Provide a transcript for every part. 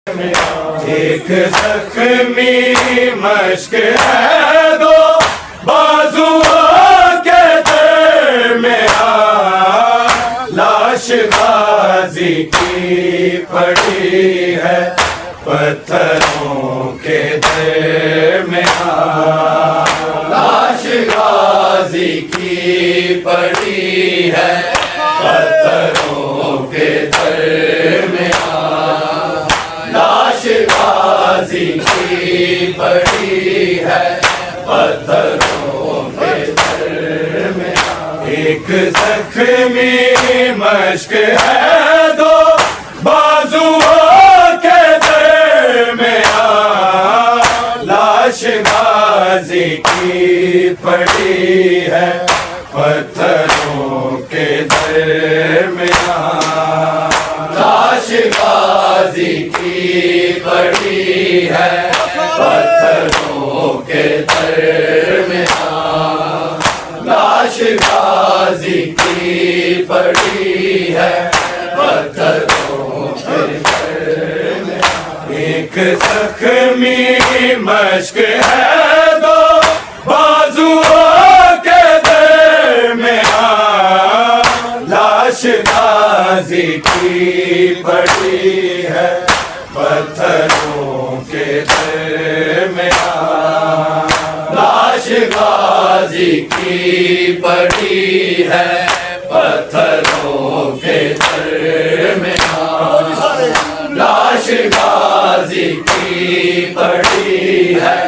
ایک زخمی مشق ہے دو بازوؤں کے درمیان، لاش غازی کی پڑی ہے پتھروں کے درمیان، لاش غازی کی پڑی ہے پتھروں کے درمیان، لاش غازی کی پڑی ہے پتھروں کے درمیان، ایک زخمی مشق ہے دو بازوؤں کے درمیان، لاش غازی کی پڑی ہے پتھروں کے درمیان، لاش غازی کی پڑی ہے پتھروں کے درمیان، لاش غازی کی پڑی ہے پتھروں کے درمیان، ایک زخمی مشق ہے دو بازوؤں کے درمیان، لاش غازی کی پڑی ہے پتھروں کے درمیان، لاش غازی کی پڑی ہے پتھروں کے درمیان، لاش غازی کی پڑی ہے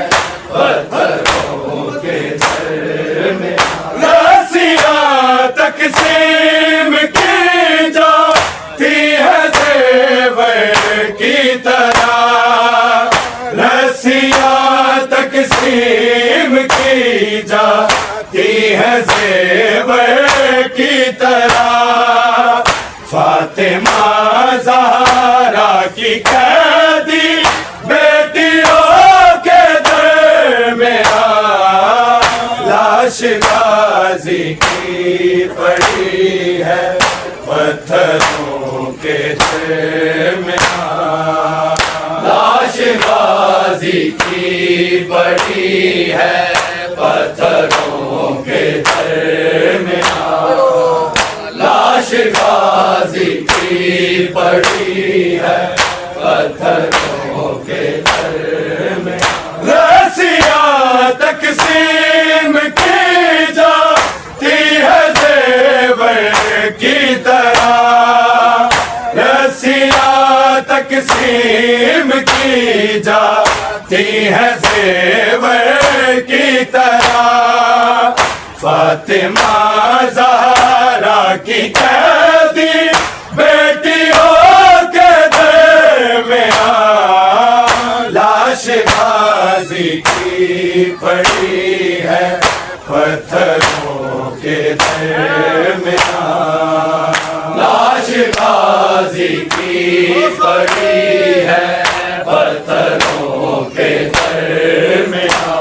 پتھروں کے درمیان، رسیاں تقسیم کی جاتی ہے زیور کی طرح، رسیاں تقسیم کی جاتی ہے زیور کی طرح، فاطمہ زہرا کی قیدی بیٹیوں کے درمیان، لاش غازی کی پڑی ہے پتھروں کے درمیان، لاش غازی کی پڑی ہے پتھروں کے درمیان، لاش غازی کی پڑی ہے پتھروں کے درمیان، رسیاں تقسیم کی جاتی ہے زیور کی طرح، رسیاں تقسیم کی جاتی ہے زیور کی طرح، فاطمہ زہرا کی قیدی بیٹیوں کے درمیان، لاش غازی کی پڑی ہے پتھروں کے درمیان، لاش غازی کی پڑی ہے پتھروں کے درمیان،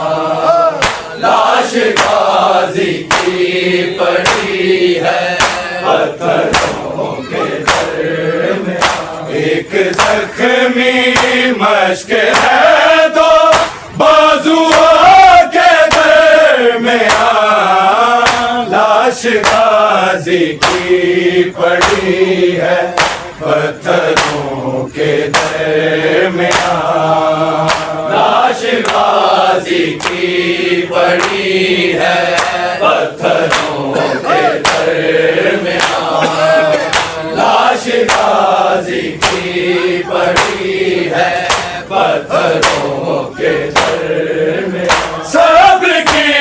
لاش غازی کی پڑی ہے پتھروں کے درمیان، ایک زخمی مشق ہے دو بازوؤں کے درمیان، لاش غازی کی پڑی ہے پتھروں کے درمیان، لاش غازی کی پڑی ہے پتھروں کے درمیان، لاش غازی کی پڑی ہے پتھروں کے درمیان، صبر کی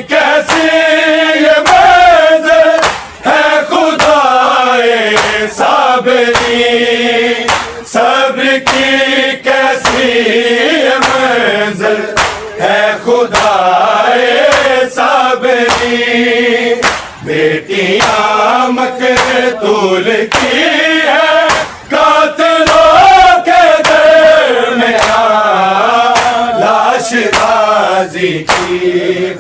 کیسی یہ منزل ہے خدائے صابری، صبر کی کیسی یہ منزل ہے خدائے صابری، بیٹیاں مقتول کی ہے قاتلوں کے درمیان، لاش غازی کی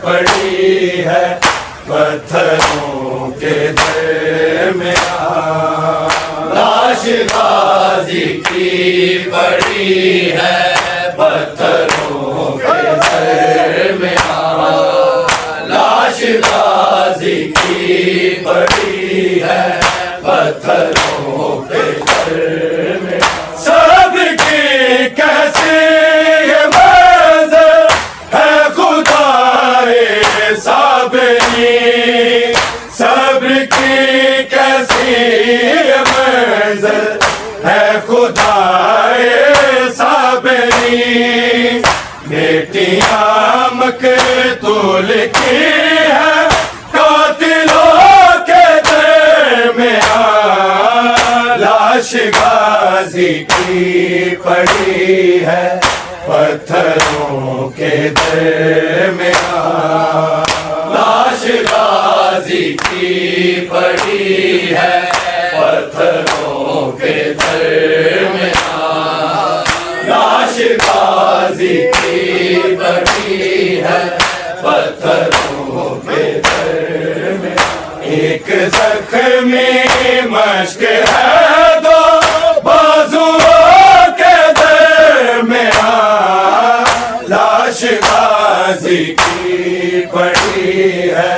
پڑی ہے پتھروں کے درمیان، لاش غازی کی پڑی پڑی ہے پتھروں کے درمیان، لاش غازی کی پڑی ہے پتھروں کے درمیان۔ صبر کی کیسی یہ منظر ہے خدائے صابری، صبر کی کیسی یہ منظر ہے خدائے صابری، بیٹیاں مقتول کی ہے قاتلوں کے درمیان، لاش غازی کی پڑی ہے پتھروں کے درمیان، لاش غازی کی پڑی ہے پتھروں کے درمیان، لاش غازی کی پڑی ہے پتھروں کے درمیان۔ ایک زخمی مشک ہے دو بازوؤں کے درمیان، لاش غازی کی پڑی ہے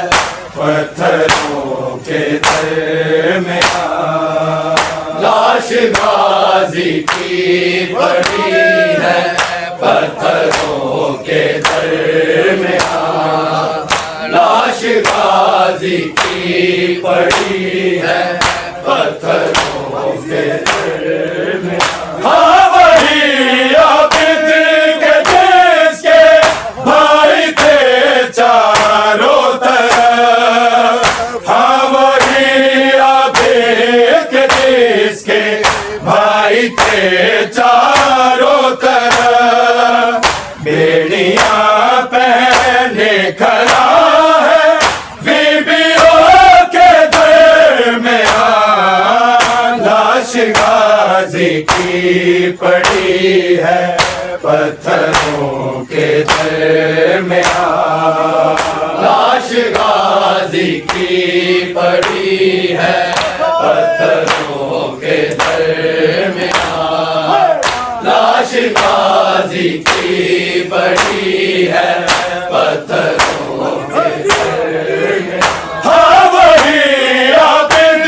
پتھروں کے درمیان، لاش غازی کی پڑی ہے پتھروں کے درمیان، لاش غازی کی پڑی ہے پتھروں کے درمیان۔ ہاں وہی عابد کے جس کے بھائی تھے چاروں طرف، ہاں وہی عابد کے جس کے بھائی تھے چاروں طرف، بیڑیاں پہنے کھڑا ہے بیبیوں کے درمیان، لاش غازی کی پڑی ہے پتھروں کے درمیان، لاش غازی کی پڑی ہے پتھروں کے درمیان، لاش غازی کی پڑی ہے پتھروں کے درمیان۔ ہاں وہی عابد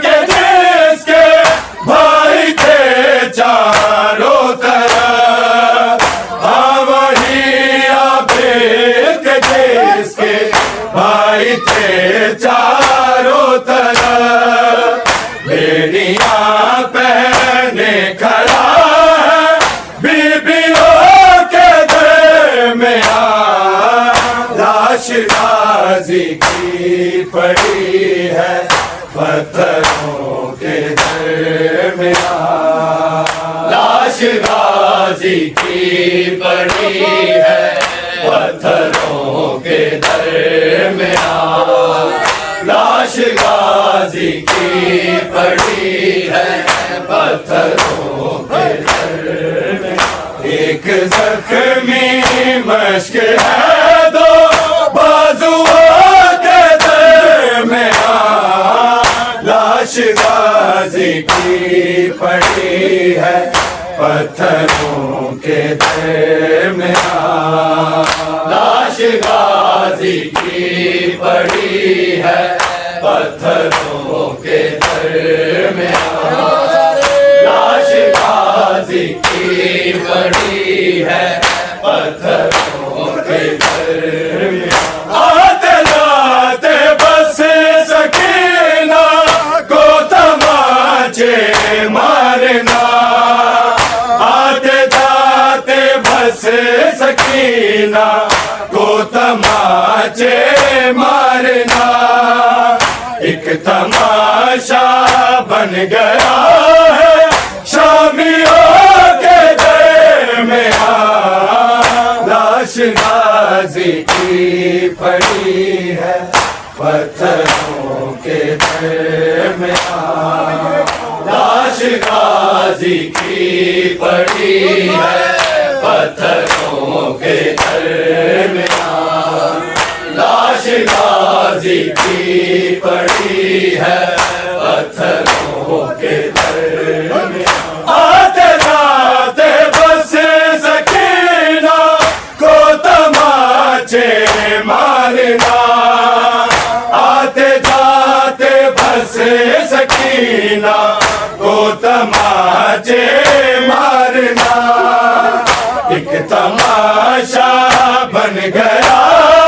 کے جس کے بھائی تھے چاروں طرف، ہاں وہی عابد کے جس کے بھائی تھے چاروں طرف، بیڑیاں پہنے کھڑا ہے بیبیوں کے درمیان، لاش غازی کی پڑی ہے پتھروں کے درمیان، لاش غازی کی پڑی ہے پتھروں کے درمیان، لاش غازی کی پڑی ہے پتھروں کے درمیان۔ ایک زخمی مشک ہے دو بازوؤں کے درمیان، لاش غازی کی پڑی ہے پتھروں کے درمیان، لاش غازی کی پڑی ہے پتھروں کے درمیان، لاش غازی کی پڑی ہے پتھروں کے درمیان۔ آتے جاتے بس سکینہ کو تماچے مارنا، آتے جاتے بس سکینہ کو تماچے مارنا، ایک تماشا بن گیا ہے شامیوں کے درمیان، لاش غازی کی پڑی ہے پتھروں کے درمیان، لاش غازی کی پڑی ہے پتھروں کے درمیان، لاش غازی کی پڑی ہے پتھروں کے درمیان۔ آتے جاتے سکینہ کو تماچے مارنا، ایک تماشا بن گیا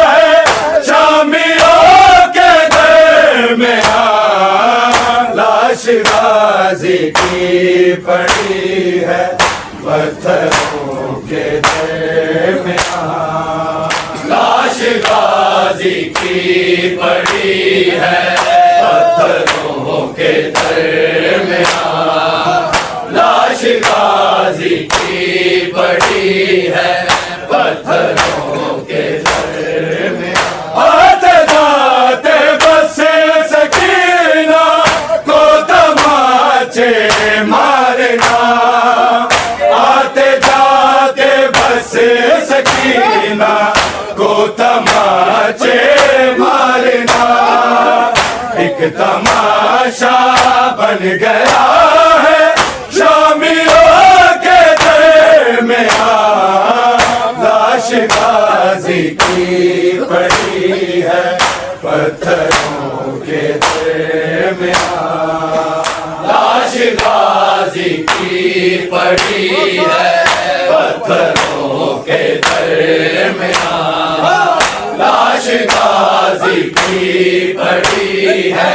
ہے شامیوں کے درمیان، لاش غازی کی پڑی ہے پتھروں کے درمیان، لاش غازی کی پڑی ہے پتھروں کے درمیان، لاش غازی کی پڑی ہے پتھروں کے درمیان، آتے جاتے بس سکینہ کو تماچے مارنا، آتے جاتے بس سکینہ کو تماچے مارنا، ایک تماشا بن گیا ہے شامیوں کے درمیان، لاش غازی کی پڑی ہے پتھروں کے درمیان، لاش غازی کی پڑی ہے پتھروں کے درمیان، لاش غازی کی پڑی ہے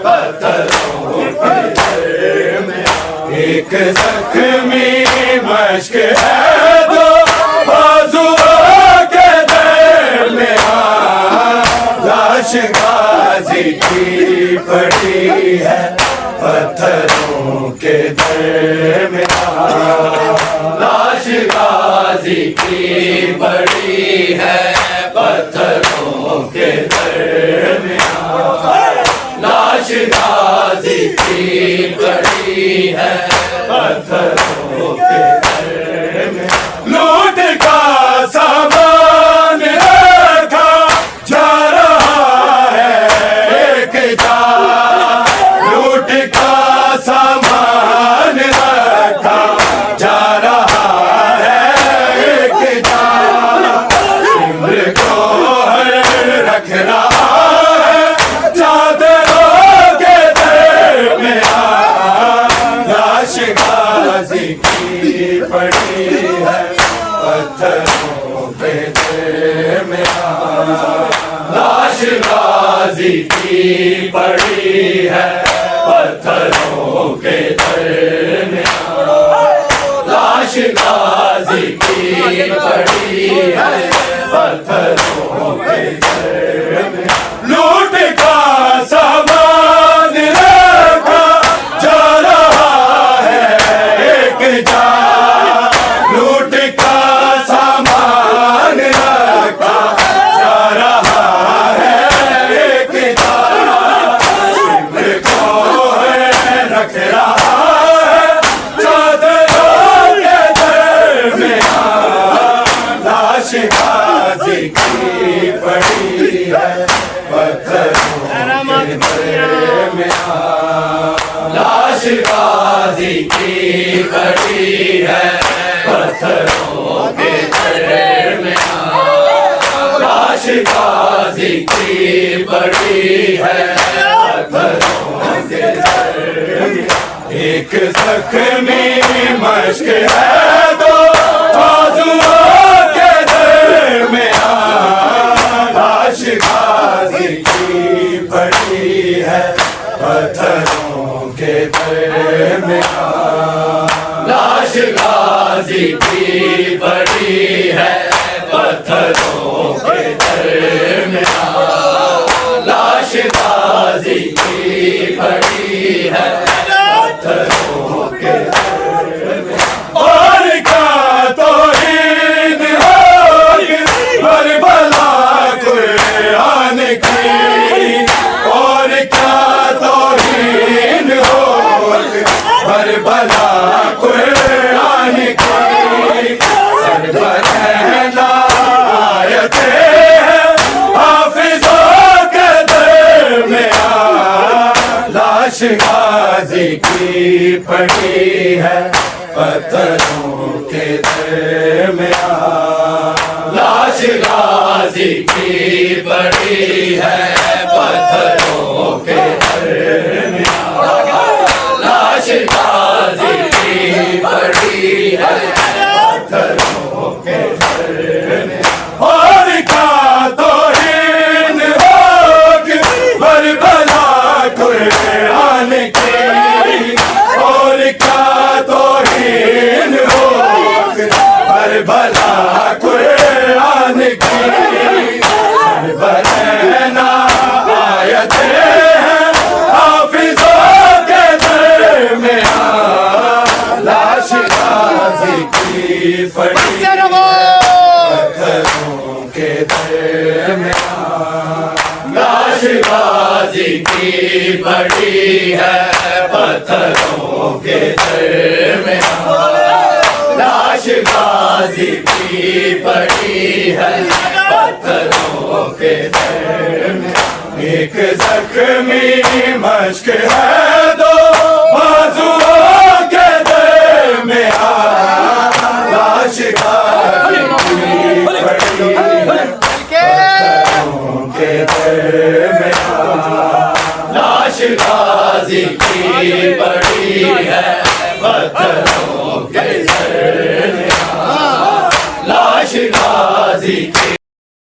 پتھروں کے درمیان، ایک زخمی مشک ہے دو بازوؤں کے درمیان، لاش غازی کی پڑی ہے پتھروں کے درمیان، لاش غازی کی پڑی ہے پتھروں کے درمیان، لاش غازی کی پڑی ہے پتھروں کے درمیان، لوٹ کا سامان رکھا جا رہا ہے ایک جا، لوٹ کا سامان رکھا جا رہا ہے ایک جا، عمر کو رکھ رہا ہے چادروں کے درمیان، لاش غازی کی پڑی ہے پتھروں کے درمیان، لاش غازی کی پڑی ہے پتھروں کے درمیان، لاش غازی کی پڑی ہے پتھروں کے درمیان، لوٹ کا سامان رکھا جا رہا ہے ایک جا، لوٹ کا سامان رکھا جا رہا ہے ایک جا، عمر کو رکھ رہا ہے چادروں کے درمیان، لاش غازی کی پڑی ہے پتھروں کے درمیان، لاش غازی کی پڑی ہے پتھروں کے درمیان، لاش غازی کی پڑی ہے پتھروں کے درمیان، ایک زخمی مشک ہے دو بازوؤں کے درمیان، لاش غازی کی پڑی ہے پتھروں کے درمیان، لاش غازی کی پڑی ہے پتھروں کے درمیان، لاش غازی کی پڑی ہے پتھروں کے درمیان، اور کیا توہین ہوگی کربلا قرآن کی، اور کیا توہین ہوگی کربلا قرآن کی، سر پر رہنا آیتیں ہیں حافظوں کے درمیان، لاش غازی کی پڑی ہے پتھروں کے درمیان، لاش غازی کی پڑی ہے پتھروں کے درمیان، پڑی سے رہو پتھروں کے درمیان لاش غازی کی پڑی ہے پتھروں کے درمیان لاش غازی کی پڑی ہے پتھروں کے درمیان ایک زخمی مشق ہے دو بازوؤں کے درمیان لاش غازی کی پڑی ہے پتھروں کے درمیان لاش غازی کی پڑی ہے پتھروں کے درمیان لاش غازی کی